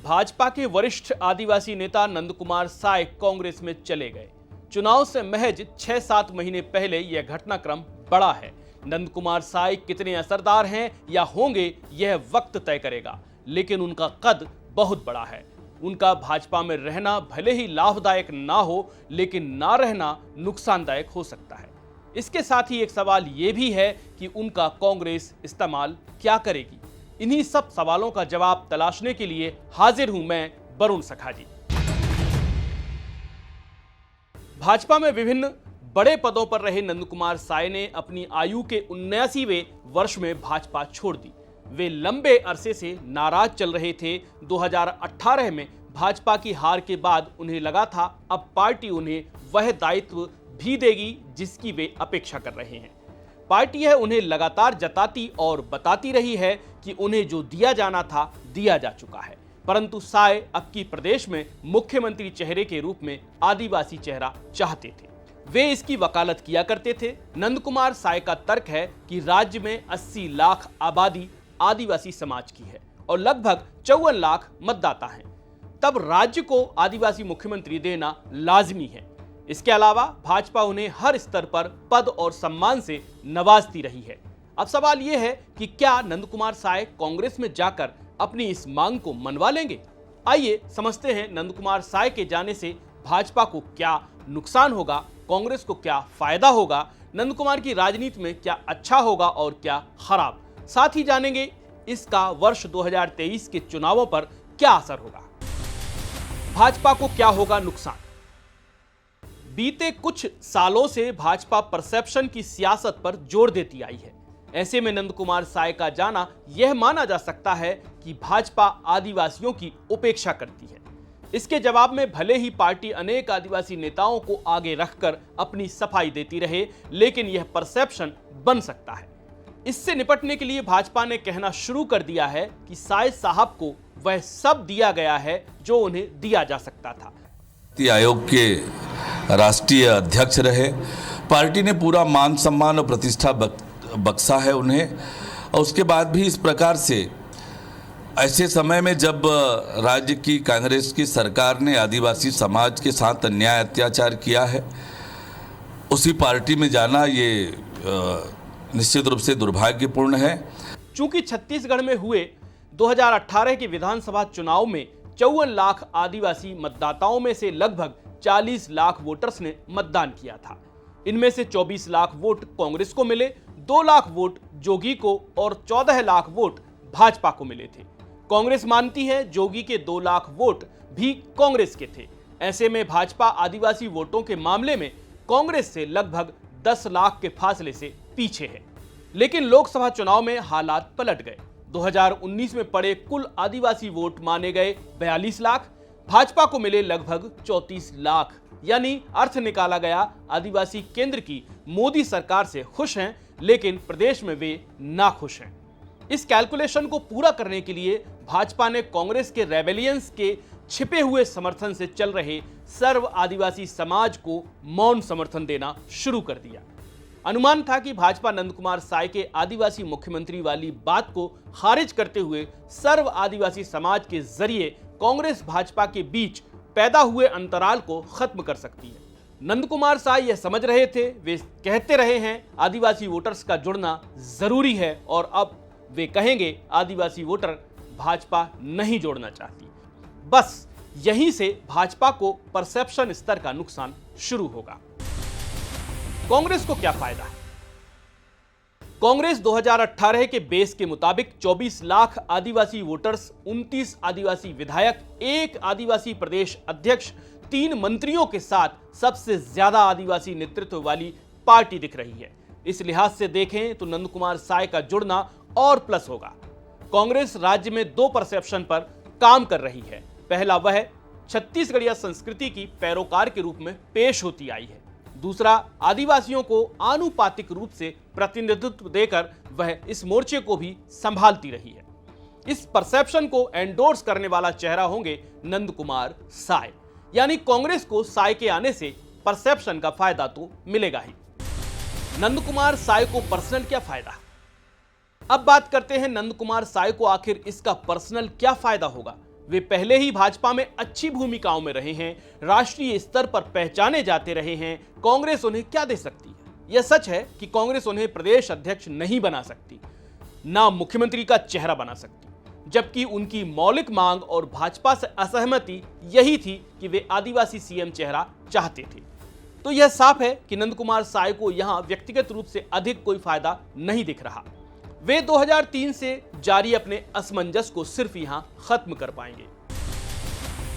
भाजपा के वरिष्ठ आदिवासी नेता नंद कुमार साय कांग्रेस में चले गए। चुनाव से महज 6-7 महीने पहले यह घटनाक्रम बड़ा है। नंद कुमार साय कितने असरदार हैं या होंगे यह वक्त तय करेगा, लेकिन उनका कद बहुत बड़ा है। उनका भाजपा में रहना भले ही लाभदायक ना हो, लेकिन ना रहना नुकसानदायक हो सकता है। इसके साथ ही एक सवाल यह भी है कि उनका कांग्रेस इस्तेमाल क्या करेगी। इन्हीं सब सवालों का जवाब तलाशने के लिए हाजिर हूं मैं, वरुण सखा जी। भाजपा में विभिन्न बड़े पदों पर रहे नंद कुमार साय ने अपनी आयु के 79वें वर्ष में भाजपा छोड़ दी। वे लंबे अरसे से नाराज चल रहे थे। 2018 में भाजपा की हार के बाद उन्हें लगा था अब पार्टी उन्हें वह दायित्व भी देगी जिसकी वे अपेक्षा कर रहे हैं। पार्टी यह उन्हें लगातार जताती और बताती रही है कि उन्हें जो दिया जाना था दिया जा चुका है, परंतु साय अब की प्रदेश में मुख्यमंत्री चेहरे के रूप में आदिवासी चेहरा चाहते थे। वे इसकी वकालत किया करते थे। नंद कुमार साय का तर्क है कि राज्य में 80 लाख आबादी आदिवासी समाज की है और लगभग 54 लाख मतदाता हैं। तब राज्य को आदिवासी मुख्यमंत्री देना लाजमी है। इसके अलावा भाजपा उन्हें हर स्तर पर पद और सम्मान से नवाजती रही है। अब सवाल यह है कि क्या नंद कुमार साय कांग्रेस में जाकर अपनी इस मांग को मनवा लेंगे? आइए समझते हैं नंद कुमार साय के जाने से भाजपा को क्या नुकसान होगा, कांग्रेस को क्या फायदा होगा, नंद कुमार की राजनीति में क्या अच्छा होगा और क्या खराब। साथ ही जानेंगे इसका वर्ष 2023 के चुनावों पर क्या असर होगा। भाजपा को क्या होगा नुकसान? बीते कुछ सालों से भाजपा परसेप्शन की सियासत पर जोर देती आई है। ऐसे में नंद कुमार साय का जाना यह माना जा सकता है कि भाजपा आदिवासियों की उपेक्षा करती है। इसके जवाब में भले ही पार्टी अनेक आदिवासी नेताओं को आगे रखकर अपनी सफाई देती रहे, लेकिन यह परसेप्शन बन सकता है। इससे निपटने के लिए भाजपा ने कहना शुरू कर दिया है कि साय साहब को वह सब दिया गया है जो उन्हें दिया जा सकता था। आयोग के राष्ट्रीय अध्यक्ष रहे, पार्टी ने पूरा मान सम्मान और प्रतिष्ठा बख्शा है उन्हें। और उसके बाद भी इस प्रकार से ऐसे समय में जब राज्य की कांग्रेस की सरकार ने आदिवासी समाज के साथ अन्याय अत्याचार किया है, उसी पार्टी में जाना ये निश्चित रूप से दुर्भाग्यपूर्ण है। चूंकि छत्तीसगढ़ में हुए 2018 के विधानसभा चुनाव में 54 लाख आदिवासी मतदाताओं में से लगभग 40 लाख वोटर्स ने मतदान किया था। इनमें से 24 लाख वोट कांग्रेस को मिले, 2 लाख वोट जोगी को और 14 लाख वोट भाजपा को मिले थे। कांग्रेस मानती है जोगी के 2 लाख वोट भी कांग्रेस के थे। ऐसे में भाजपा आदिवासी वोटों के मामले में कांग्रेस से लगभग 10 लाख के फासले से पीछे है। लेकिन लोकसभा चुनाव में हालात पलट गए। 2019 में पड़े कुल आदिवासी वोट माने गए 42 लाख, भाजपा को मिले लगभग 34 लाख। यानी अर्थ निकाला गया आदिवासी केंद्र की मोदी सरकार से खुश हैं, लेकिन प्रदेश में वे नाखुश हैं। इस कैलकुलेशन को पूरा करने के लिए भाजपा ने कांग्रेस के रेबेलियंस के छिपे हुए समर्थन से चल रहे सर्व आदिवासी समाज को मौन समर्थन देना शुरू कर दिया। अनुमान था कि भाजपा नंद कुमार साय के आदिवासी मुख्यमंत्री वाली बात को खारिज करते हुए सर्व आदिवासी समाज के जरिए कांग्रेस भाजपा के बीच पैदा हुए अंतराल को खत्म कर सकती है। नंद कुमार साय यह समझ रहे थे, वे कहते रहे हैं आदिवासी वोटर्स का जुड़ना जरूरी है, और अब वे कहेंगे आदिवासी वोटर भाजपा नहीं जोड़ना चाहती। बस यहीं से भाजपा को परसेप्शन स्तर का नुकसान शुरू होगा। कांग्रेस को क्या फायदा है? कांग्रेस 2018 के बेस के मुताबिक 24 लाख आदिवासी वोटर्स, 29 आदिवासी विधायक, 1 आदिवासी प्रदेश अध्यक्ष, 3 मंत्रियों के साथ सबसे ज्यादा आदिवासी नेतृत्व वाली पार्टी दिख रही है। इस लिहाज से देखें तो नंद कुमार साय का जुड़ना और प्लस होगा। कांग्रेस राज्य में 2 परसेप्शन पर काम कर रही है। पहला वह छत्तीसगढ़िया संस्कृति की पैरोकार के रूप में पेश होती आई है। दूसरा, आदिवासियों को आनुपातिक रूप से प्रतिनिधित्व देकर वह इस मोर्चे को भी संभालती रही है। इस परसेप्शन को एंडोर्स करने वाला चेहरा होंगे नंद कुमार साय। यानी कांग्रेस को साय के आने से परसेप्शन का फायदा तो मिलेगा ही। नंद कुमार साय को पर्सनल क्या फायदा? अब बात करते हैं नंद कुमार साय को आखिर इसका पर्सनल क्या फायदा होगा। वे पहले ही भाजपा में अच्छी भूमिकाओं में रहे हैं, राष्ट्रीय स्तर पर पहचाने जाते रहे हैं। कांग्रेस उन्हें क्या दे सकती है? यह सच है कि कांग्रेस उन्हें प्रदेश अध्यक्ष नहीं बना सकती, ना मुख्यमंत्री का चेहरा बना सकती, जबकि उनकी मौलिक मांग और भाजपा से असहमति यही थी कि वे आदिवासी सीएम चेहरा चाहते थे। तो यह साफ है कि नंद कुमार साय को यहां व्यक्तिगत रूप से अधिक कोई फायदा नहीं दिख रहा। वे 2003 से जारी अपने असमंजस को सिर्फ यहां खत्म कर पाएंगे।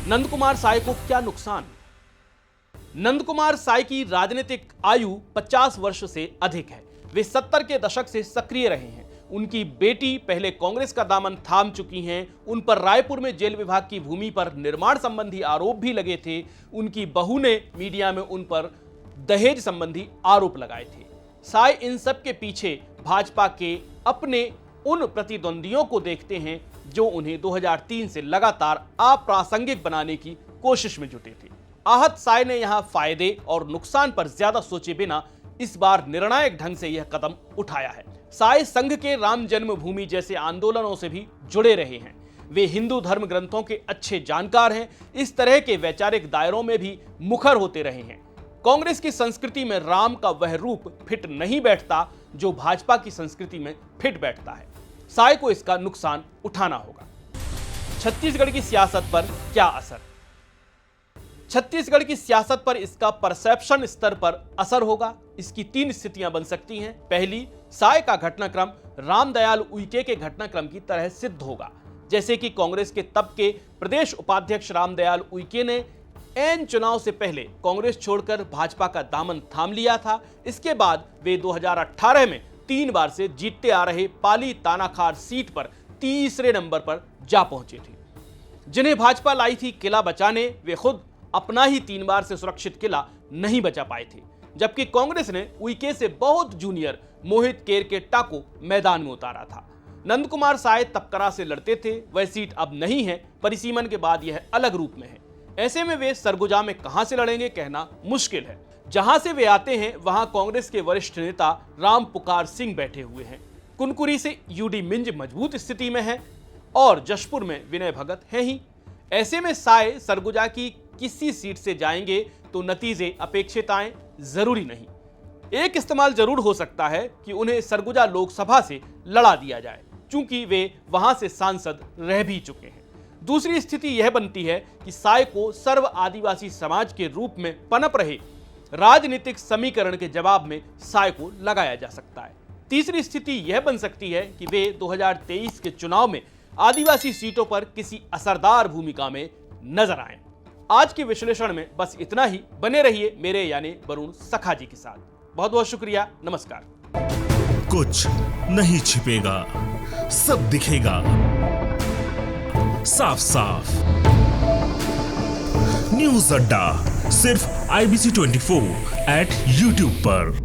नंद कुमार साय को क्या नुकसान? नंद कुमार साय की राजनीतिक आयु 50 वर्ष से अधिक है। वे 70 के दशक से सक्रिय रहे हैं। उनकी बेटी पहले कांग्रेस का दामन थाम चुकी हैं। उन पर रायपुर में जेल विभाग की भूमि पर निर्माण संबंधी आरोप भी लगे थे। उनकी बहू ने मीडिया में उन पर दहेज संबंधी आरोप लगाए थे। साय इन सब के पीछे भाजपा के अपने उन प्रतिद्वंदियों को देखते हैं जो उन्हें 2003 से लगातार अप्रासंगिक बनाने की कोशिश में जुटे थे। आहत साय ने यहां फायदे और नुकसान पर ज्यादा सोचे बिना इस बार निर्णायक ढंग से यह कदम उठाया है। साय संघ के राम जन्मभूमि जैसे आंदोलनों से भी जुड़े रहे हैं। वे हिंदू धर्म ग्रंथों के अच्छे जानकार हैं। इस तरह के वैचारिक दायरों में भी मुखर होते रहे हैं। कांग्रेस की संस्कृति में राम का वह रूप फिट नहीं बैठता जो भाजपा की संस्कृति में फिट बैठता है। साय को इसका नुकसान उठाना होगा। छत्तीसगढ़ की सियासत पर क्या असर? छत्तीसगढ़ की सियासत पर इसका परसेप्शन स्तर पर असर होगा। इसकी 3 स्थितियां बन सकती हैं। पहली, साय का घटनाक्रम रामदयाल उइके के घटनाक्रम की तरह सिद्ध होगा। जैसे कि कांग्रेस के तब के प्रदेश उपाध्यक्ष रामदयाल उइके ने एन चुनाव से पहले कांग्रेस छोड़कर भाजपा का दामन थाम लिया था। इसके बाद वे 2018 में 3 बार से जीतते आ रहे पाली तानाखार सीट पर तीसरे नंबर पर जा पहुंचे थे। जिन्हें भाजपा लाई थी किला बचाने, वे खुद अपना ही 3 बार से सुरक्षित किला नहीं बचा पाए थे। जबकि कांग्रेस ने उइके से बहुत जूनियर मोहित केरकेट्टा को मैदान में उतारा था। नंद कुमार साय तपकरा से लड़ते थे। वह सीट अब नहीं है। परिसीमन के बाद यह अलग रूप में है। ऐसे में वे सरगुजा में कहां से लड़ेंगे कहना मुश्किल है। जहां से वे आते हैं वहां कांग्रेस के वरिष्ठ नेता राम पुकार सिंह बैठे हुए हैं। कुनकुरी से यूडी मिंज मजबूत स्थिति में है और जशपुर में विनय भगत है ही। ऐसे में साय सरगुजा की किसी सीट से जाएंगे तो नतीजे अपेक्षित आए जरूरी नहीं। एक इस्तेमाल जरूर हो सकता है कि उन्हें सरगुजा लोकसभा से लड़ा दिया जाए, चूंकि वे वहां से सांसद रह भी चुके हैं। दूसरी स्थिति यह बनती है कि साय को सर्व आदिवासी समाज के रूप में पनप रहे राजनीतिक समीकरण के जवाब में साय को लगाया जा सकता है। तीसरी स्थिति यह बन सकती है कि वे 2023 के चुनाव में आदिवासी सीटों पर किसी असरदार भूमिका में नजर आए। आज के विश्लेषण में बस इतना ही। बने रहिए मेरे यानी वरुण सखा जी के साथ। बहुत बहुत शुक्रिया। नमस्कार। कुछ नहीं छिपेगा, सब दिखेगा साफ साफ। न्यूज़ अड्डा सिर्फ IBC 24 @ YouTube पर।